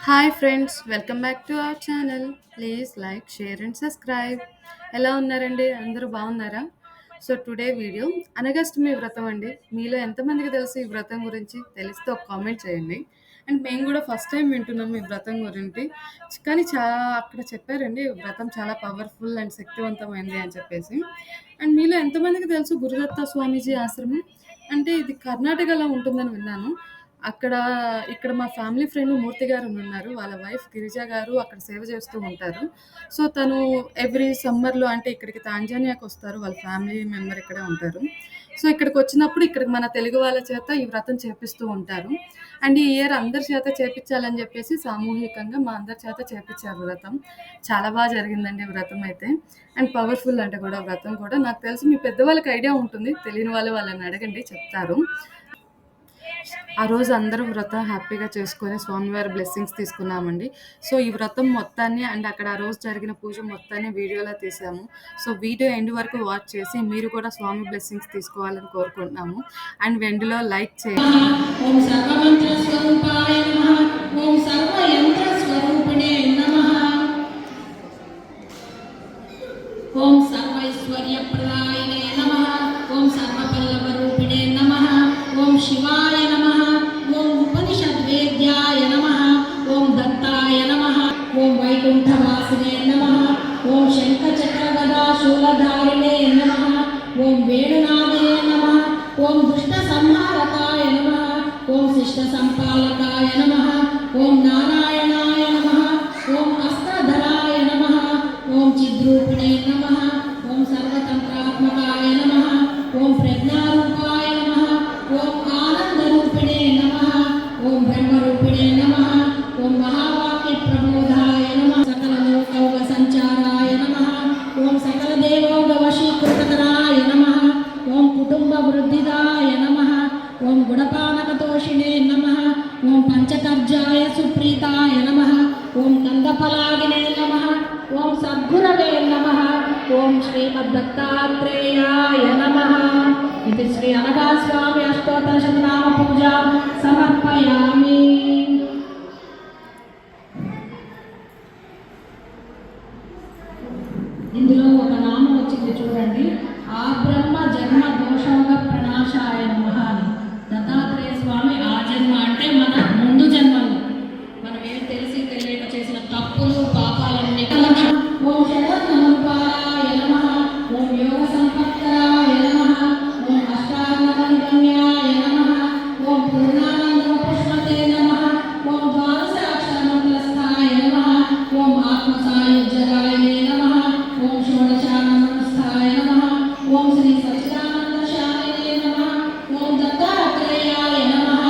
Hi friends, welcome back to our channel. Please like, share and subscribe. ఎలా ఉన్నారండి? అందరూ బాగున్నారా? సో టుడే వీడియో అనగాష్టమి వ్రతం అండి. మీలో ఎంతమందికి తెలుసు ఈ వ్రతం గురించి? తెలిస్తే ఒక కామెంట్ చేయండి. అండ్ మేము కూడా ఫస్ట్ టైం వింటున్నాం ఈ వ్రతం గురించి. కానీ అక్కడ చెప్పారండి ఈ వ్రతం చాలా పవర్ఫుల్ అండ్ శక్తివంతమైంది అని చెప్పేసి. అండ్ మీలో ఎంతమందికి తెలుసు గురుదత్త స్వామీజీ ఆశ్రమం? అంటే ఇది కర్ణాటకలో ఉంటుందని విన్నాను. అక్కడ ఇక్కడ మా ఫ్యామిలీ ఫ్రెండ్ మూర్తి గారు ఉన్నారు. వాళ్ళ వైఫ్ గిరిజ గారు అక్కడ సేవ చేస్తూ ఉంటారు. సో, తను ఎవ్రీ సమ్మర్‌లో అంటే ఇక్కడికి తాంజానియాకొస్తారు. వాళ్ళ ఫ్యామిలీ మెంబర్ ఇక్కడే ఉంటారు. సో, ఇక్కడికొచ్చినప్పుడు ఇక్కడికి మన తెలుగు వాళ్ళ చేత ఈ వ్రతం చేపిస్తూ ఉంటారు. అండ్ ఈ ఇయర్ అందరి చేత చేపిచ్చాలని జెప్పేసి సామూహికంగా మా అందరి చేత చేపిచ్చారు వ్రతం. చాలా జరిగిందండి వ్రతం అయితే. అండ్ పవర్‌ఫుల్ అంట కూడా వ్రతం కూడా. నాకు తెలిసి మీ పెద్దవాళ్ళకి ఐడియా ఉంటుంది. తెలియని వాళ్ళు వాళ్ళని అడగండి చెప్తారు. ఆ రోజు అందరూ వ్రతం హ్యాపీగా చేసుకొని స్వామివారి బ్లెస్సింగ్స్ తీసుకున్నామండి. సో, ఈ వ్రతం మొత్తాన్ని అండ్ అక్కడ ఆ రోజు జరిగిన పూజ మొత్తాన్ని వీడియోలో తీసాము. సో, వీడియో ఎండ్ వరకు వాచ్ చేసి మీరు కూడా స్వామి బ్లెస్సింగ్స్ తీసుకోవాలని కోరుకుంటున్నాము. అండ్ ఎండ్‌లో లైక్ చేయండి. ఓం సర్వమంత్ర స్వరూపాయ నమః. ఓం సర్వయంత్ర స్వరూపిణే నమః. ఓం సర్వైశ్వర్యప్రదాయినే నమః. ఓం సర్వపల్లవరూపిణే నమః. ఓం శివాయ నమః. ఓం ఉపనిషద్వేద్యాయ నమః. ఓం దత్తాయ నమః. ఓం వైకుంఠవాసినే నమః. ఓం శంఖచక్రగదాశూలధారిణే నమః. ఓం వేణునాదే నమః. ఓం దుష్ట సంహారకాయ నమః. ఓం శిష్ట సంపాలకాయ నమః. ఓం నారాయణాయ నమః. ఓం అస్త్రధరాయ నమః. ఓం చిద్రూపిణే నమః. ఓం సర్వతంత్రాత్మకాయ నమః. ఓం ప్రజ్ఞారూపాయ నమః. ఓం ఆనందరూపిణే నమః. ఓం బ్రహ్మరూపిణే నమః. ఓం మహావాక్య ప్రబోధాయ నమః. సకల లోకౌక సంచారాయ నమః. ఓం సకల దేవోగ వశీకృతకరాయ నమః. ఓం కుటుంబ వృద్ధిదాయ నమః. ఓం గుణపానకతోషిణే నమః. ఓం పంచకర్జాయ సుప్రీతాయ నమః. ఓం కందఫలాగినే నమః. ఓం సద్గురవే నమః. ఓం శ్రీమద్దత్తాత్రేయాయ నమః. ఇది శ్రీ అనఘాస్వామి అష్టోత్తర శతనామ పూజ సమర్పయామి. ఇందులో ఒక నామం వచ్చింది చూడండి. ఆ బ్రహ్మ జన్మ దోషోగ ప్రణాశాయ నమః అని. దత్తాత్రేయ స్వామి ఆ జన్మ అంటే మన ముందు జన్మలు మనం ఏం తెలిసి తెలియక చేసిన తప్పులు పాపాలన్నీ ఓం శరత్నమూపాయ నమః. ఓం యోగ సంపత్కరాయ నమః. ఓం అష్టాంగగమ్యాయ నమః. ఓం పూర్ణానంద పుష్పతే నమః. ఓం ద్వాదశాక్షరమంత్రస్థాయ నమః. ఓం ఆత్మసాయుజ్యరాయ నమః. ఓం షోడశానందస్థాయ నమః. ఓం శ్రీ సచ్చిదానందశాలినే నమః. ఓం దత్తాత్రేయాయ నమః.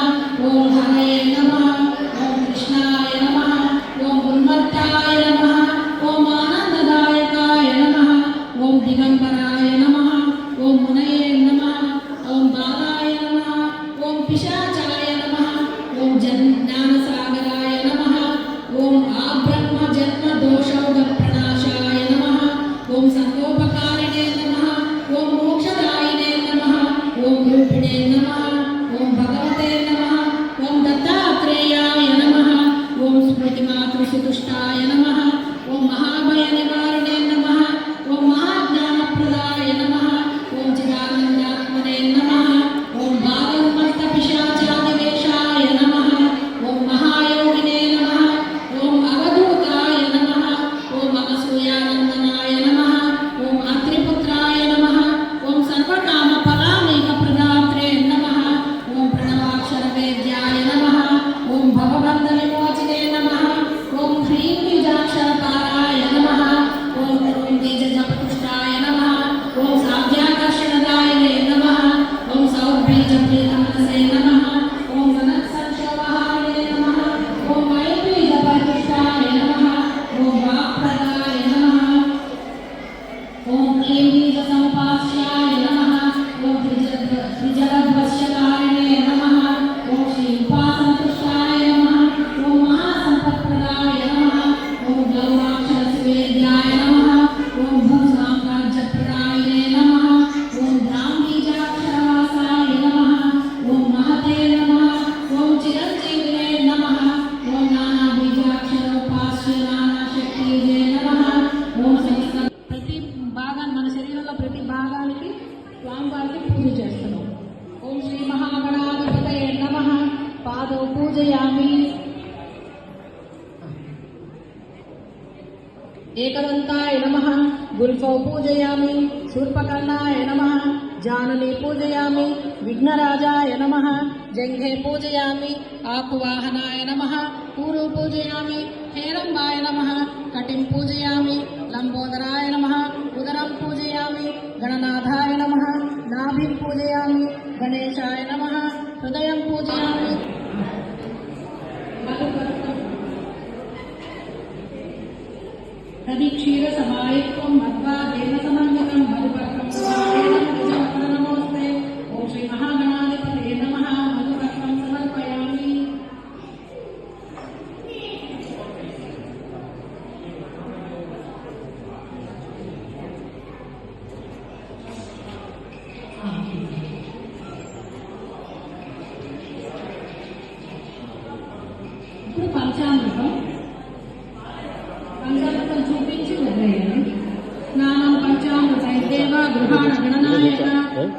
ఓం హరయే నమః. ఓం కృష్ణాయ నమః. ఓం ఉన్మత్తాయ నమః. ఓం ఆనందదాయకాయ నమః. ఓం దిగంబరాయ నమః. ఓం మునయే నమః. ఓం బాలాయ నమః. ఓం పిశాచాయ నమః. ఓం జ్ఞానసాగరాయ నమః. ఓం ఆ బ్రహ్మ జన్మ దోషౌగ ప్రణాశాయ నమః. ఓం సర్వోపకారిణే నమః. ఓం మోక్షదాయినే నమః. ఓం రూపిణే నమః. ఓం భగవతే నమః. ఓం దత్తాత్రేయాయ నమః. ఓం స్మృతిమాతృసుతుష్టాయ నమః. ఓం మహాభయ నివారిణే నమః. ఓం మహాజ్ఞానప్రదాయ నమః. ఓం చిదానందాత్మనే నమః. ఓం బాలోన్మత్త పిశాచాదివేషాయ నమః. ఓం మహాయోగినే నమః. ఓం అవధూతాయ నమః. ఓం అనసూయానందనాయ నమః. ఓం అత్రిపుత్రాయ నమః. ఓం సర్వకామ ఫలానీక ప్రదాత్రే నమః. ఓం ప్రణవాక్షరవేద్యాయ నమః. ఓం భవబంధ విమోచినే నమః. ఓం హ్రీం బీజాక్షరపారాయ నమః. ఓం ఓం బీజజపతుష్టాయ నమః. ఓం సాధ్యాకర్షణదాయనే నమః. ఓం సౌర్బీజప్రీతమనసే నమః. ఓం వనత్సంక్షోభహారిణే నమః. ఓం వైబీజపరిపుష్టాయ నమః. ఓం వాక్ప్రదాయ నమః. ఓం క్లీం బీజ సంపాస్యాయ నమః. ఓం త్రిజగద్వశ్యకారిణే నమః. ఓం శ్రీ ఉపాసనతుష్టాయ నమః. पूजयामि। एकदन्ताय नमः। गुल्फौ पूजयामि। शूर्पकर्णाय नमः। जाननी पूजयामि। विघ्नराजाय नमः। जंघे पूजयामि। आकुवाहनाय नमः। पूरु पूजयामि। हेरम्बाय नमः। कटिं पूजयामि। लंबोदराय नमः। उदरं पूजयामि। गणनाथाय नमः। नाभिं पूजयामि। गणेशाय नमः। हृदयं पूजयामि। कवि क्षीर समायुक्तं मध्वा देव समन्वितं मधुपर्कं नमोस्ते। ओम श्री महागणाधिपतये नमः। मधुपर्कं समर्पयामि। ఇప్పుడు పంచామృతం చూపించి వదిలేయండి. స్నానం పంచామృతైదేవ గృహాణ గణనాయక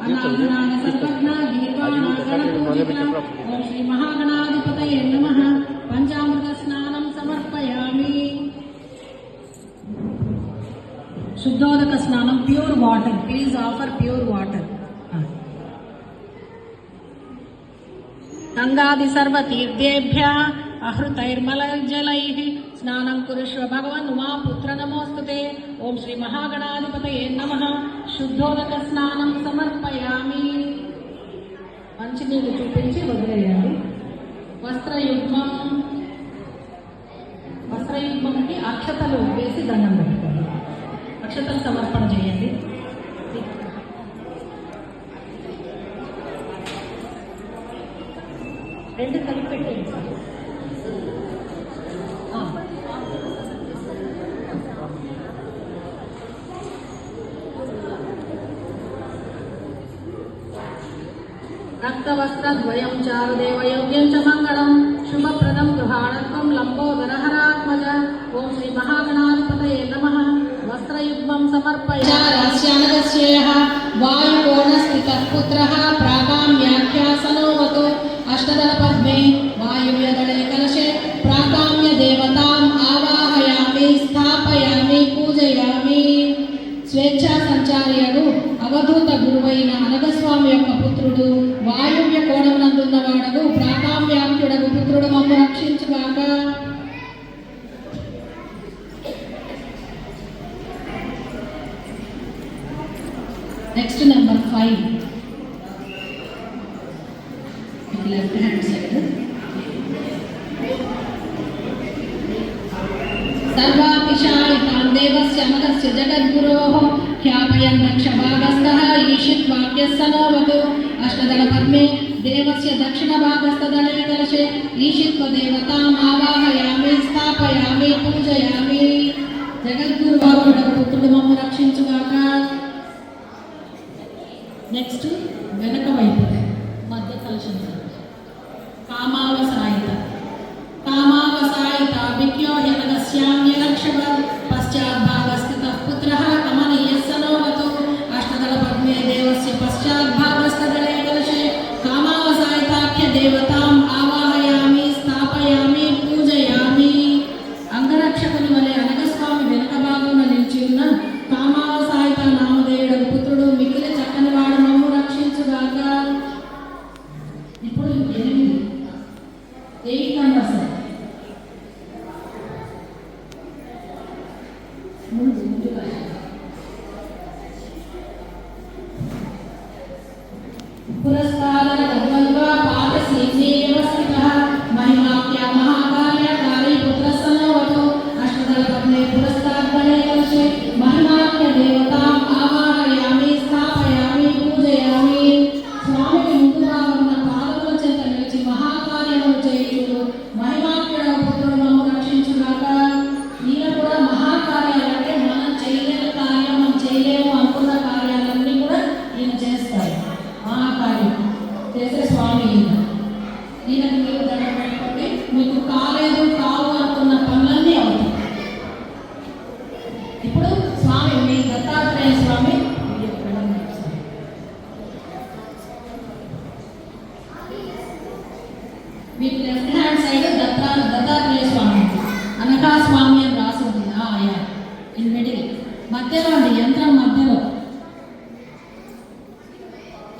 అనాథనాన సర్వజ్ఞ గీర్వాణ గణపూజిత. ఓం శ్రీ మహాగణాధిపతయే నమః. పంచామృత స్నానం సమర్పయామి. శుద్ధోదక స్నానం pure water. Please offer pure water. గంగాది సర్వతీర్థేభ్యः అహృతైర్మలజలైః స్నానం కురుష్వ భగవన్ ఉమాపుత్ర నమోస్తుతే. ఓం శ్రీ మహాగణాధిపతయే నమః. శుద్ధోదక స్నానం సమర్పయామి. మంచినీళ్ళు చూపించి వదిలేయండి. వస్త్రయుగ్మంకి అక్షతలు వేసి దండం పెట్టుకోండి. అక్షతలు సమర్పణ చేయండి. రెండు కలిపి పెట్టండి. రక్తవస్త్రద్వయం చారుదేవయోగ్యం చ మంగళం శుభప్రదం గృహాణత్వం లంబోదరహరాత్మజ. ఓం శ్రీ మహాగణాధిపతయే నమః. వస్త్రయుగ్మం సమర్పయామ్యనగస్యేహ వాయుకోణస్థితః పుత్రః ప్రాకామ్యాఖ్యాసనోవతు. అష్టదళ పద్మే వాయువ్యదళే కలశే ప్రాకామ్య దేవతాం ఆవాహయామి స్థాపయామి పూజయామి. స్వేచ్ఛా సంచారియను అవధూత గురువైన అనగస్వామి యొక్క పుత్రుడు వాయువ్య కోణమునందున్నవాడగు ప్రాకామ్యాఖ్యుడగు పుత్రుడు మమ్ము రక్షించుగాక. Next number 5 left hand side. సర్వాపిశాయితాన్ దేవస్య అనగస్య జగద్గురోః ఖ్యాపయన్ దక్షభాగస్థః ఈషిత్వాక్యస్సనోవతు. అష్టదళ పద్మే దేవస్య దక్షిణభాగస్థదళే కలశే ఈషిత్వ దేవతాం ఆవాహయామి స్థాపయామి పూజయామి. జగద్గురువారుడగు పుత్రుడు మమ్ము రక్షించుగాక. నెక్స్ట్ వెనక వైపు మధ్య కలశం. కామావసాయిత విజ్ఞోహ్యనగస్యామ్యరక్షవ పశ్చాద్భాగస్థితః పుత్రః కమనీయస్సనోవతు. అష్టదళ పద్మే దేవస్య పశ్చాద్భాగస్థదళే కలశే కామావసాయితాఖ్య దేవతాం ఆవాహయామి స్థాపయామి పూజయామి. అంగరక్షకుని వలె అనగస్వామి వెనుక భాగంలో నిలిచి ఉన్న కామావసాయిత నామధేయుడు పుత్రుడు మిగిలి చక్కని వాడు మమ్ము రక్షించుగాక. ఇప్పుడు 8 నంబర్స్. పురస్కార గద్వంద్వా పాదశీర్షే వ్యవస్థితః మహిమాఖ్య మహాకార్యకారీ పుత్రస్సనోవతు. అష్టదళ పద్మే పురస్కారదళే కలశే మహిమాఖ్య దేవతాం ఆవాహయామి స్థాపయామి పూజయామి. స్వామికి ముందుగా ఉన్న పాదముల చెంత నిలిచి మహాకార్యములు చేయుచు మహిమాఖ్యుడ పుత్రుడు మమ్ము రక్షించుగాక. ఈయన కూడా మహాకార్యాలంటే మనం చేయలేని కార్యం, మనం చేయలేము అనుకున్న కార్యాలన్నీ కూడా ఈయన చేస్తారు. మహాకార్యం చేసే స్వామి ఈయనకు మీరు దండం పెట్టుకోండి. మీకు కాలేదు కావు అనుకున్న పనులన్నీ అవుతాయి. ఇప్పుడు స్వామి మీ దత్తాత్రేయ స్వామి మీకు హ్యాండ్ సైడ్ దత్తాత్రేయ స్వామి, అనగా స్వామి అని రాసింది. ఇన్ మిడిల్ మధ్యలో అండి, యంత్రం మధ్యలో.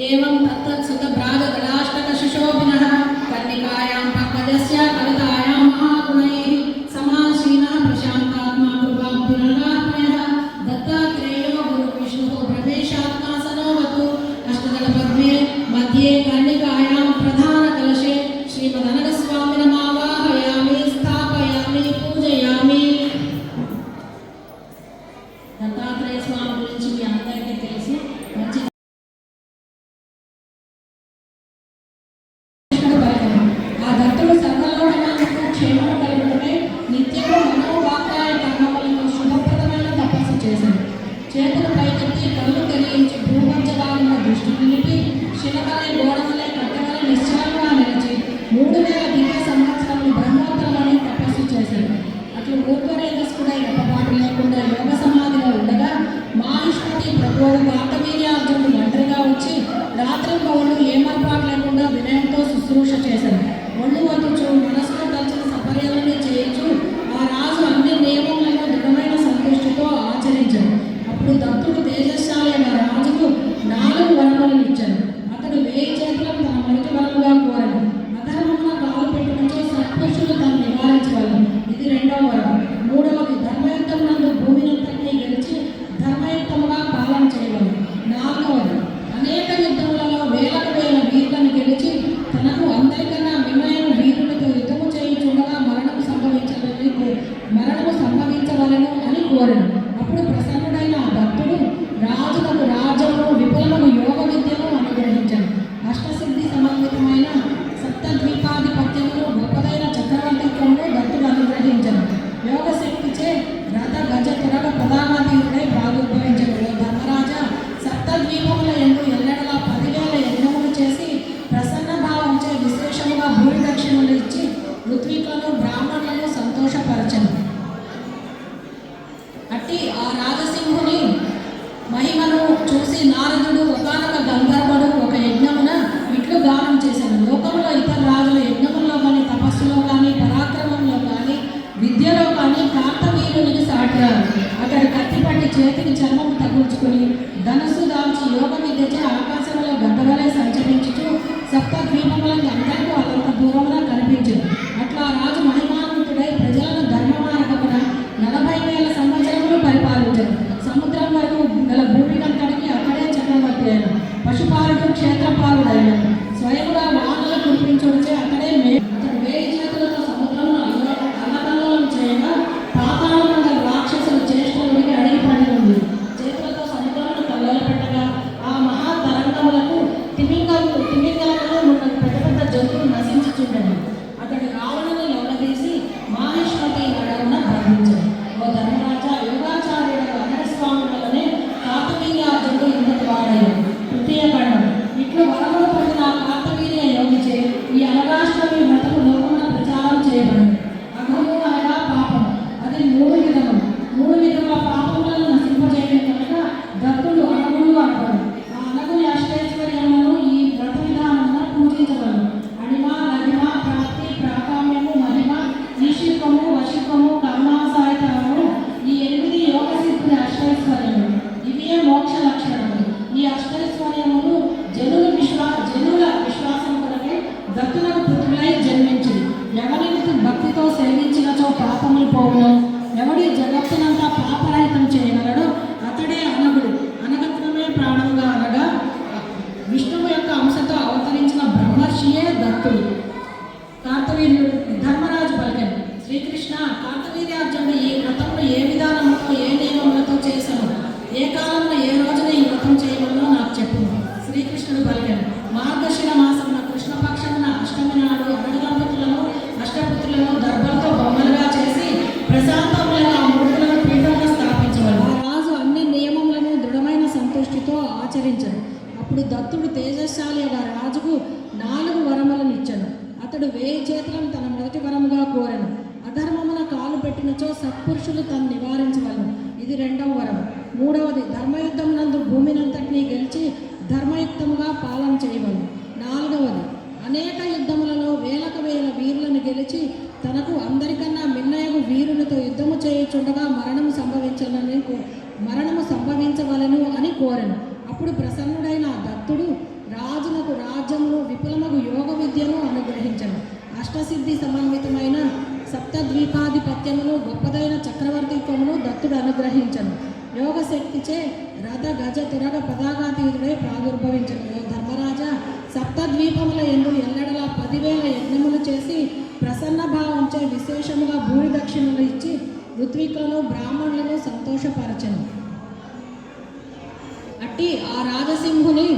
ఏవం తత్సుత భ్రాజ గలాష్టక శిశోభినః కర్ణికాయాం పంకజస్య కవితాయాం మహాగుణైః సమాసీనః ప్రశాంతాత్మా కృపాభినరాత్మయః దత్తాత్రేయో గురు విష్ణుః ప్రవేశాత్మా సనోవతు అష్టదళ పద్మే మధ్యే కర్ణికాయాం ప్రధాన కలశే శ్రీమదనగస్వామినమావాహయామి స్థాపయామి పూజయామి. దత్తాత్రేయ స్వామి గురించి మీ అందరికీ తెలుసు. మంచి ఆ దత్తుడు సర్వలోకములకు క్షేమం కలుగుటమే నిత్యము మనోవాక్కాయ కర్మములను శుభప్రదమైన తపస్సు చేశాడు. చేతులు పైకెత్తి కళ్ళు తెలియించి భూమధ్యభాగంలో దృష్టి నిలిపి శిలవలే గోడవలే కట్టవలే నిశ్చలంగా నిలిచి 3000 దివ్య సంవత్సరాలు బ్రహ్మోత్తరమని తపస్సు చేశాడు. అట్లు ఊర్ధ్వరేతస్కుడై రెప్పపాటు లేకుండా యోగ సమాధిలో ఉండగా మాహిష్మతి ప్రభువు కార్తవీర్యార్జునుడు ఒంటరిగా వచ్చి రాత్రి పౌరులు ఏమర్పాటు లేకుండా వినయంతో శుశ్రూష చేశాడు. ఒళ్ళు వదుచు మనసులో తలచిన సపర్యాలని చేయించు ఆ రాజు అన్ని నియమములను దృఢమైన సంతృష్టితో ఆచరించాడు. అప్పుడు దత్తుడు తేజస్శాలి అయిన రాజుకు 4 వరములను ఇచ్చాడు. అతడు 1000 చేతులను తన మొదటి వరముగా కోరాడు. అధర్మమున కాలు పెట్టినచో సత్పురుషులు తను నివారించగలరు. ఇది 2వ వరం. 3వది ధర్మయుక్తమునందు భూమినంతటినీ గెలిచి ధర్మయుక్తముగా పాలన చేయగలరు. 4వది అనేక యుద్ధములలో వేలకు వేల వీరులను గెలిచి తనకు అందరికన్నా మిన్నైన వీరులతో యుద్ధము చేయుచుండగా మరణము సంభవించవలను అని కోరాడు. అప్పుడు ప్రసన్నుడైన ఆ భక్తుడు రాజులకు రాజ్యము విపులము యోగ విద్యను అనుగ్రహించాడు. అష్టసిద్ధి సమన్వితమైన సప్తద్వీపాధిపత్యమును గొప్పదైన చక్రవర్తిత్వము దత్తుడు అనుగ్రహించాడు. యోగ శక్తిచే రథ గజ తురగ ప్రధానాధీనుడై ప్రాదుర్భవించాడు. ధర్మరాజా, సప్తద్వీపముల యందు ఎల్లడలా 10,000 యజ్ఞములు చేసి ప్రసన్న భావంచే విశేషముగా భూమి దక్షిణలు ఇచ్చి ఋత్వికులను బ్రాహ్మణులను సంతోషపరచను. అట్టి ఆ రాజసింహుని మహిమను చూసి నారదుడు ఒకానొక గంధర్వుడు ఒక యజ్ఞమున ఇట్లు గానం చేశాడు. లోకంలో ఇతర రాజుల యజ్ఞముల్లో కానీ తపస్సులో కానీ పరాక్రమంలో కానీ విద్యలో కానీ కార్తవీర్యునికి సాటిరారు. అతడు కత్తిపట్టి చేతికి చర్మం తగుల్చుకుని ధనుసు దాల్చి యోగ విద్యచే ఆకాశంలో గడ్డవలే సంచరించుచు సప్తద్వీపములకు అందరికీ అనంత దూరమున కనిపించింది. అట్లా రాజు మహిమాన్వితుడై ప్రజలను ధర్మ మార్గమున 40,000 సంవత్సరములు పరిపాలించారు. సముద్రం వరకు గల భూమి కంతటికి అక్కడే చక్రవర్తి అయిన పశుపాలుడు క్షేత్రపాలుడైన స్వయముగా వానలు కురిపించుడిచే అక్కడే అతడు 1000 చేతులతో సముద్రంలో అల్లకల్లోలం చేయగా పాతాళమున రాక్షసులు చేష్టలుడికి అడిగి పడి ఉంది. చేతులతో సముద్రంలో కల్లోల పెట్టగా ఆ మహా తరంగములకు తిమింగలను ఉన్న పెద్ద పెద్ద జంతువులు నశించుచుండెను. అతడు రావణుని లొంగదీసి మాహిష్మతి నడవున బంధించాడు. ఓ ధర్మరాజా, యోగాచార్యుడు అనరస్వామి వల్లనే కార్తవీర్యార్జునుడు ఇంతటి వాడయ్యాడు. 3వ ఖండం. ఇట్లు వరములు పొందిన కార్తవీర్య యోగిచే ఈ అనగాష్టమి వ్రతము లోకమున ప్రచారం చేయబడింది. అఘము అనగా పాపం. అది 3 విధములు. 3 విధముల పాపములను నశింపజేయడం కనుక దత్తుడు అనగుడు అంటాడు. ఆ అనగుని అష్టైశ్వర్యములను ఈ వ్రత విధానమున పూజించగలరు. అణిమ, లఘిమ, ప్రాప్తి, ప్రాకామ్యము, మహిమ, ఈశిత్వము, వశిత్వము, కర్మాసాయతము, ఈ 8 యోగ సిద్ధుల అష్టైశ్వర్యములు. ఇవే మోక్ష లక్షణములు. ఈ అష్టైశ్వర్యములు జనుల విశ్వాసం కొరకే దత్తులకు పుత్రులై జన్మించింది. ఎవరిని భక్తితో సేవించినచో పాపములు పోవును. ఎవడి జగత్తునంతా పాపరహితం చేయగలడో అతడే అనగుడు. అనగత్వమే ప్రాణంగా అనగా విష్ణువు యొక్క అంశతో అవతరించిన బ్రహ్మర్షియే దత్తుడు. కార్తవీర్యుడు ధర్మరాజు పలికాడు. శ్రీకృష్ణ, కార్తవీర్యార్జునుడు ఈ వ్రతమును ఏ విధానంలో ఏ నియమములతో చేశాను, ఏ కాలంలో ఏ రోజున ఈ వ్రతం చేయవలనో నాకు చెప్పు. శ్రీకృష్ణుడు పలికాడు. మార్గశిర మాసమున కృష్ణపక్షమున అష్టమి నాడు అష్టపుత్రులను దర్భలతో బొమ్మలుగా చేసి ప్రశాంతములైన ఆ మూర్తులను పీఠంలో స్థాపించవాలి. ఆ రాజు అన్ని నియమములను దృఢమైన సంతృష్టితో ఆచరించాడు. అప్పుడు దత్తుడు తేజస్శాలి అయిన రాజుకు 4 వరములను ఇచ్చాడు. అతడు 1000 చేతులను తన మొదటి వరముగా కోరాను. అధర్మమున కాలు పెట్టినచో సత్పురుషులు తను నివారించగలరు. ఇది 2వ వరం. 3వది ధర్మయుద్ధమునందు భూమినంతటినీ గెలిచి ధర్మయుక్తముగా పాలన చేయవలను. 4వది అనేక యుద్ధములలో వేలకు వేల వీరులను గెలిచి లేచి తనకు అందరికన్నా మిన్నయగు వీరులతో యుద్ధము చేయుచుండగా మరణము సంభవించవలను అని కోరెను. అప్పుడు ప్రసన్నుడైన ఆ దత్తుడు రాజునకు రాజ్యమును విపులమగు యోగ విద్యను అనుగ్రహించను. అష్టసిద్ధి సమన్వితమైన సప్తద్వీపాధిపత్యమును గొప్పదైన చక్రవర్తిత్వమును దత్తుడు అనుగ్రహించను. యోగ శక్తిచే రథ గజ తురగ పదాగాతీతుడై ప్రాదుర్భవించను. ఓ ధర్మరాజా, సప్తద్వీపముల ఎందు ఎల్లడలా 10,000 యజ్ఞములు చేసి ప్రసన్న భావంచే విశేషముగా భూరి దక్షిణలు ఇచ్చి ఋత్వికులను బ్రాహ్మణులను సంతోషపరచను. అట్టి ఆ రాజసింహుని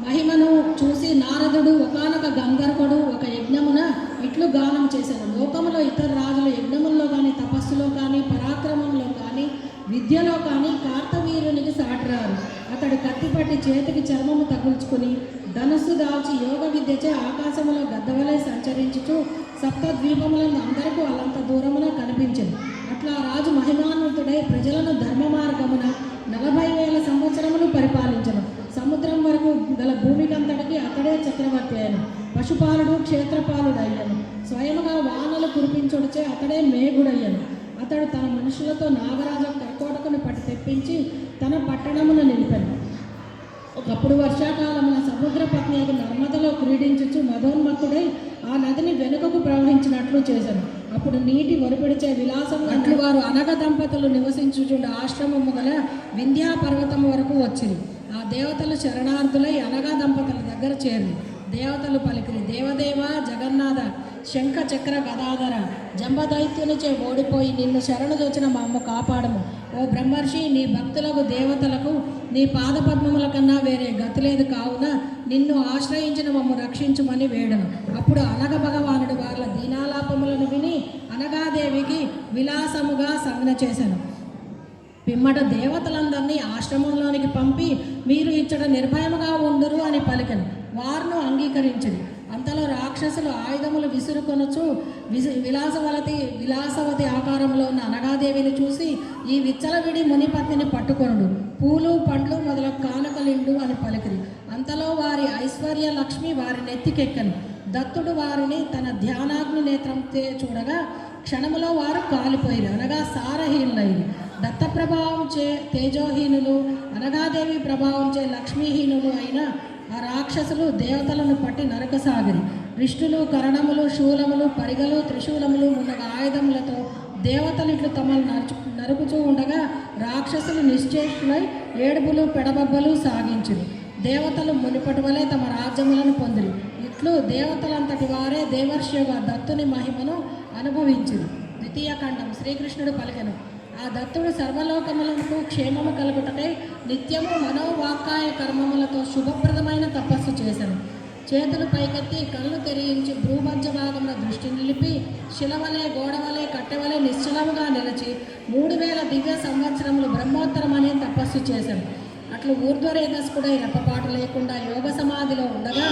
మహిమను చూసి నారదుడు ఒకానొక గంధర్వుడు ఒక యజ్ఞమున ఇట్లు గానం చేశాను. లోకములో ఇతర రాజుల యజ్ఞముల్లో కానీ, తపస్సులో కానీ, పరాక్రమంలో కానీ, విద్యలో కానీ కార్తవీర్యునికి సాటిరారు. అతడు కత్తిపట్టి చేతికి చర్మము తగుల్చుకుని ధనుస్సు దాల్చి యోగ విద్యచే ఆకాశములో గద్దవలై సంచరించుచు సప్తద్వీపములను అందరికీ అలంత దూరమున కనిపించింది. అట్లా రాజు మహిమాన్వితుడై ప్రజలను ధర్మ మార్గమున 40,000 సంవత్సరములు పరిపాలించను. సముద్రం వరకు గల భూమికంతటికి అతడే చక్రవర్తి అయిన. పశుపాలుడు క్షేత్రపాలుడు అయ్యను. స్వయముగా వానలు కురిపించుడిచే అతడే మేఘుడయ్యను. అతడు తన మనుషులతో నాగరాజ కర్కోటకుని పట్టి తెప్పించి తన పట్టణమున నిలిపాను. ఒకప్పుడు వర్షాకాలమున సముద్ర పత్ని నర్మదలో క్రీడించుచు మదోన్మత్తుడై ఆ నదిని వెనుకకు ప్రవహించినట్లు చేశాను. అప్పుడు నీటి ఒరిపిడిచే విలాసం అట్లు వారు అనగ దంపతులు నివసించుచుండే ఆశ్రమము గల వింధ్యా పర్వతము వరకు వచ్చింది. ఆ దేవతలు శరణార్థులై అనగా దంపతుల దగ్గర చేరి దేవతలు పలికిరి, దేవదేవ జగన్నాథ శంఖ చక్ర గదాధర జంబదైత్యునిచే ఓడిపోయి నిన్ను శరణుదొచ్చిన మా అమ్మ కాపాడము. ఓ బ్రహ్మర్షి, నీ భక్తులకు దేవతలకు నీ పాదపద్మముల కన్నా వేరే గతి లేదు కావున నిన్ను ఆశ్రయించిన మమ్మ రక్షించుమని వేడను. అప్పుడు అనగ భగవానుడు వాళ్ళ దీనాలాపములను విని అనగాదేవికి విలాసముగా సంజ్ఞ చేశాను. పిమ్మట దేవతలందరినీ ఆశ్రమంలోనికి పంపి మీరు ఇచ్చట నిర్భయముగా ఉండురు అని పలికను. వారును అంగీకరించింది. అంతలో రాక్షసులు ఆయుధములు విసురుకొనొచ్చు విలాసవతి ఆకారంలో ఉన్న అనగాదేవిని చూసి ఈ విచ్చలవిడి మునిపత్నిని పట్టుకొనుడు, పూలు పండ్లు మొదలగు కానుకలిండు అని పలికిరి. అంతలో వారి ఐశ్వర్య లక్ష్మి వారి నెత్తికెక్కను. దత్తుడు వారిని తన ధ్యానాగ్ని నేత్రం చూడగా క్షణములో వారు కాలిపోయిరు, అనగా సారహీనులైరు. దత్త ప్రభావం చే తేజోహీనులు, అనగాదేవి ప్రభావం చే లక్ష్మీహీనులు అయిన ఆ రాక్షసులు దేవతలను పట్టి నరకసాగిరి. విష్ణులు కరణములు శూలములు పరిగలు త్రిశూలములు మున్నగ ఆయుధములతో దేవతలు ఇట్లు తమను నరుకుచూ ఉండగా రాక్షసులు నిశ్చేష్టులై ఏడుపులు పెడబబ్బలు సాగించురు. దేవతలు మునిపటి వలె తమ రాజ్యములను పొందిరి. ఇట్లు దేవతలంతటి వారే దేవర్షిగా దత్తుని మహిమను అనుభవించురు. ద్వితీయ ఖండం. శ్రీకృష్ణుడు పలికెను, ఆ దత్తుడు సర్వలోకములకు క్షేమము కలుగుటకై నిత్యము మనోవాక్కాయ కర్మములతో శుభప్రదమైన తపస్సు చేశాను. చేతులు పైకెత్తి కళ్ళు తెరించి భూమధ్య భాగమున దృష్టి నిలిపి శిలవలే గోడవలే కట్టెవలే నిశ్చలముగా నిలిచి 3000 దివ్య సంవత్సరములు బ్రహ్మోత్తరమనే తపస్సు చేశాను. అట్లు ఊర్ధ్వరేతస్కుడై రెప్పపాటు లేకుండా యోగ సమాధిలో ఉండగా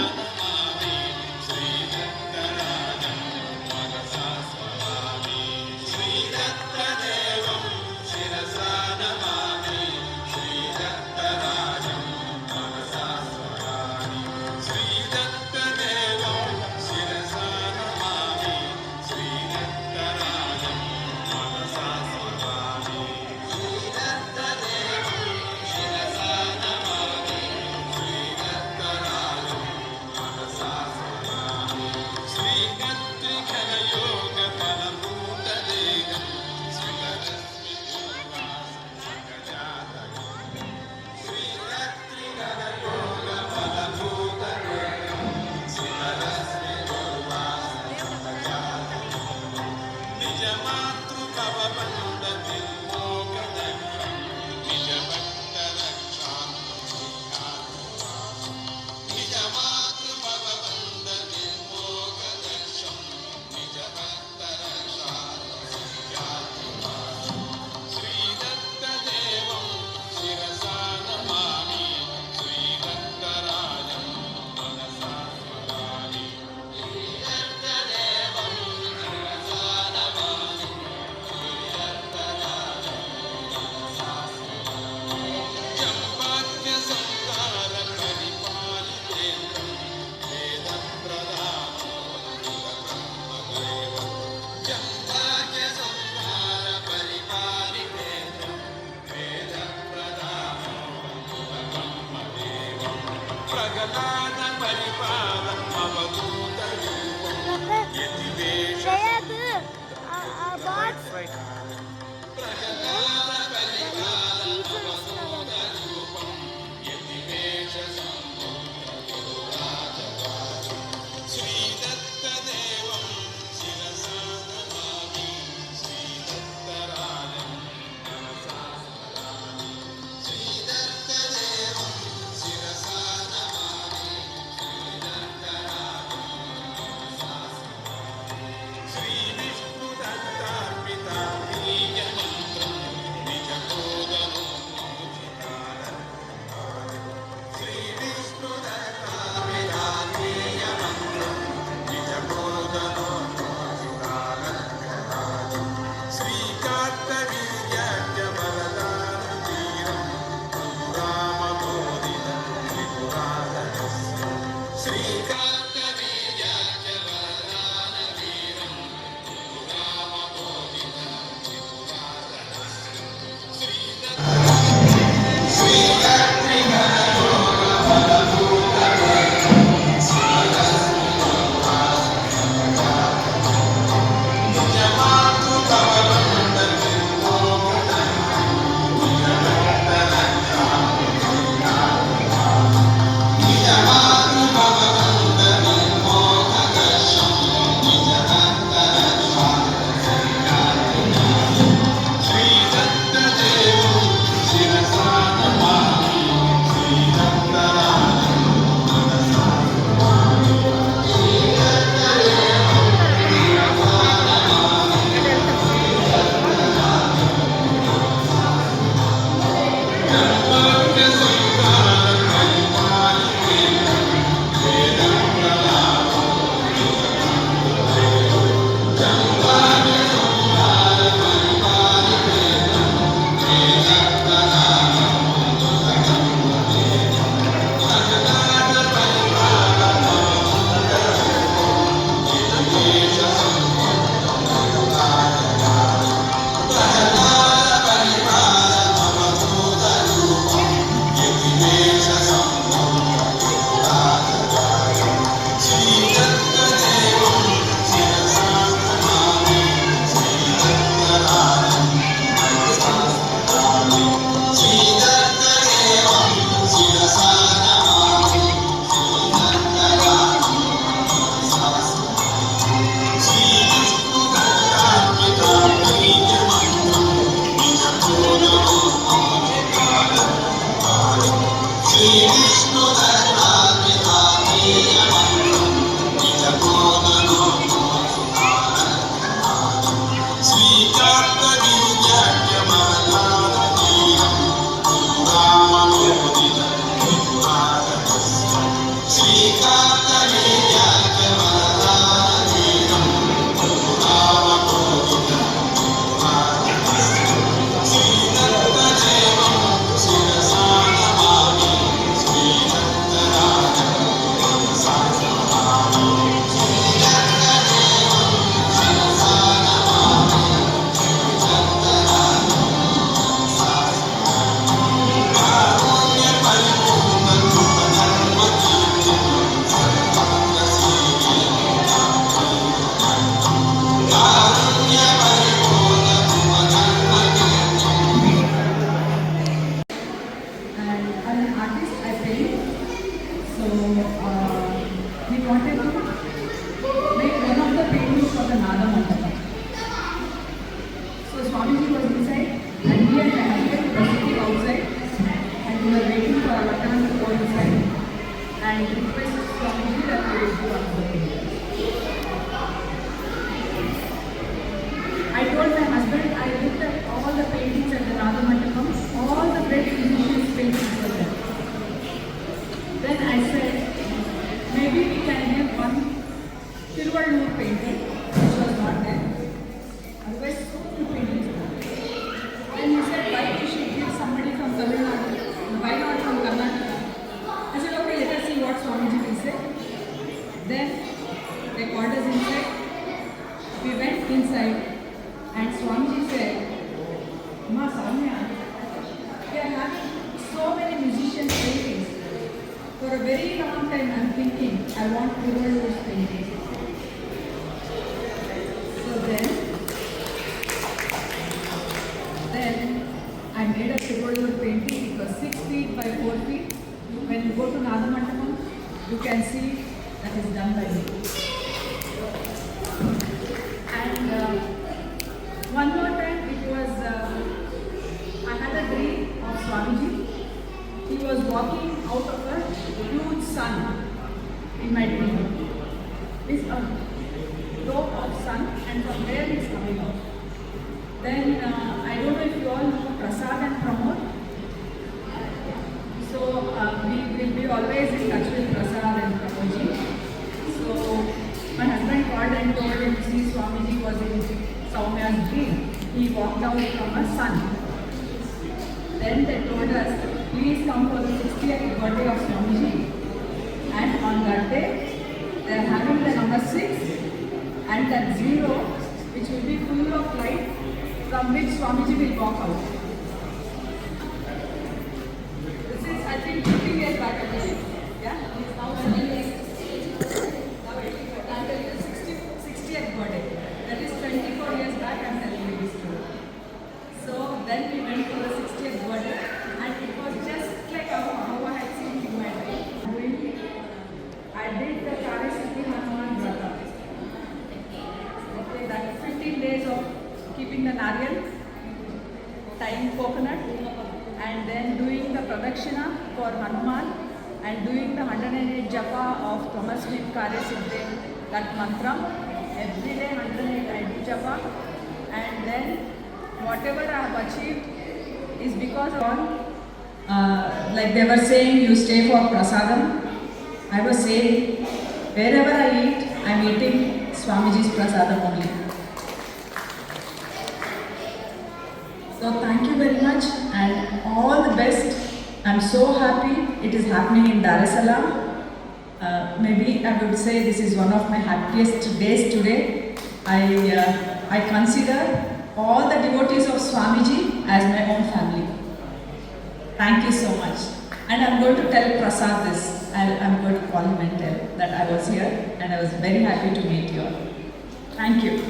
right. I told my husband, I looked at all the paintings at the Radha Mandapam, all the great musicians' paintings were there. Then I said, maybe we can give one Tiruvallur painting, which was not there. Otherwise, so many paintings were there. And he said, why we should give somebody from Tamil Nadu? Why not from Karnataka? I said, okay, let us see what Swamiji will say. Then they called us inside. We went inside. And Swamiji said, Ma Soumya, we are having so many musicians paintings. For a very long time I am thinking, I want Tiruvallur's painting. So then, 6 feet by 4 feet. When you go to Nadamandapam, you can see that is done by me. And one more time, it was, I had a dream of Swamiji. He was walking out of a huge sun in my dream. This rope of sun, and from there he is coming out. Then I don't know if you all know Prasad and Pramod. So we will be always in touch with Prasad and Pramodji. So my husband called and told him, see, Swamiji was in Soumya's dream. He walked out from a sun. Then they told us, please come for the 60th birthday of Swamiji. And on that day, they are having the number 6 and that 0, which will be full of light, from which Swamiji will walk out. This is, I think, 15 years back, I believe. Yeah? He is now 7 years. Now 84. Now there is 60th birthday. That is 24 years back, I am telling you this story. So then we went to the 60th birthday, and it was just like how I had seen in my dream. I did the Karasiddhi Hanuman Vrata. Okay, that 15 days of keeping the nariyal, tying coconut, and then doing the pradakshina for Hanuman, and doing the 108 japa of Tamasvit Karasiddhi, that mantra. Every day 108 I do japa, and then whatever I have achieved is because of like they were saying, you stay for prasadam. I was saying, wherever I eat, I am eating Swamiji's prasadam only. So thank you very much and all the best. I am so happy it is happening in Dar es Salaam. Maybe I would say this is one of my happiest days today. I consider all the devotees of Swamiji as my own family. Thank you so much. And I'm going to tell Prasad this. I'm going to call him and tell that I was here and I was very happy to meet you all. Thank you.